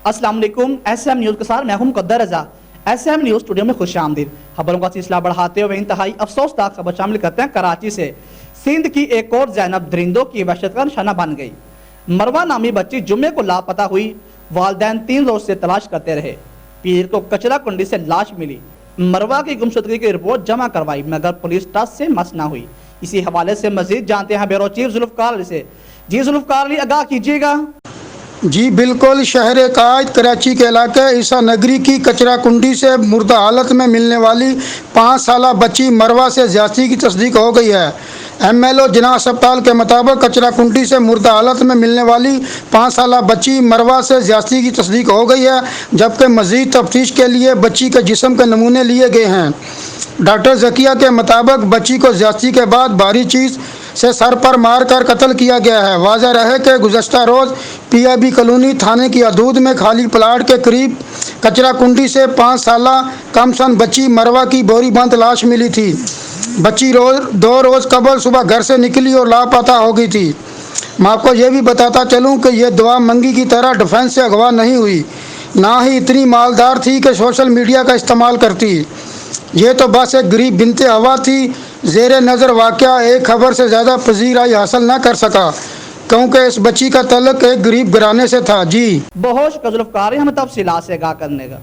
अस्सलाम वालेकुम। SM news के साथ मैं हूं मुक़द्दर रज़ा। SM न्यूज़ स्टूडियो में खुश आमदीद। खबरों का सिलसिला बढ़ाते हुए इंतहाई अफसोसनाक खबर शामिल करते हैं। कराची से सिंध की एक और ज़ैनब दरिंदों की वहशत का निशाना बन गई। मरवा नामी बच्ची जुम्मे को लापता हुई। वालिदैन 3 रोज से तलाश करते रहे। पीर को कचरा कुंडी से लाश मिली। मरवा की गुमशुदगी की रिपोर्ट जमा करवाई मगर पुलिस टस से मस ना हुई। इसी हवाले से मजीद जानते हैं ब्यूरो चीफ जुल्फ़कार अली से। जी जुल्फ़कार अली, आगाह कीजिएगा। जी बिल्कुल, शहर कायद कराची के इलाके ईसा नगरी की कचरा कुंडी से मुर्दा हालत में मिलने वाली 5 साला बच्ची मरवा से ज्यादती की तस्दीक हो गई है। MLO जिना अस्पताल के मुताबिक कचरा कुंडी से मुर्दा हालत में मिलने वाली 5 साला बच्ची मरवा से ज्यादती की तस्दीक हो गई है, जबकि मज़ीद तफ्तीश के लिए बच्ची के जिस्म के नमूने लिए गए हैं। डॉक्टर ज़किया के मुताबिक बच्ची को ज्यादती के बाद भारी चीज़ से सर पर मार कर कत्ल किया गया है। वाज़ह रहे कि गुज़श्ता रोज़ PIB कॉलोनी थाने की हदूद में खाली प्लाट के करीब कचरा कुंडी से 5 साला कमसन बच्ची मरवा की बोरी बंद लाश मिली थी। बच्ची 2 रोज़ कबल सुबह घर से निकली और लापता हो गई थी। मैं आपको ये भी बताता चलूँ कि यह दुआ मंगी की तरह डिफेंस से अगवा नहीं हुई, ना ही इतनी मालदार थी कि सोशल मीडिया का इस्तेमाल करती। ये तो बस एक गरीब बिनते हवा थी। ज़ेरे नज़र वाक़या एक खबर से ज़्यादा पजीराई हासिल न कर सका, क्योंकि इस बच्ची का तल्लुक़ एक गरीब घराने से था। जी बहुत शुक्रिया जुल्फ़कार, हमें तफसीलात से आगाह करने का।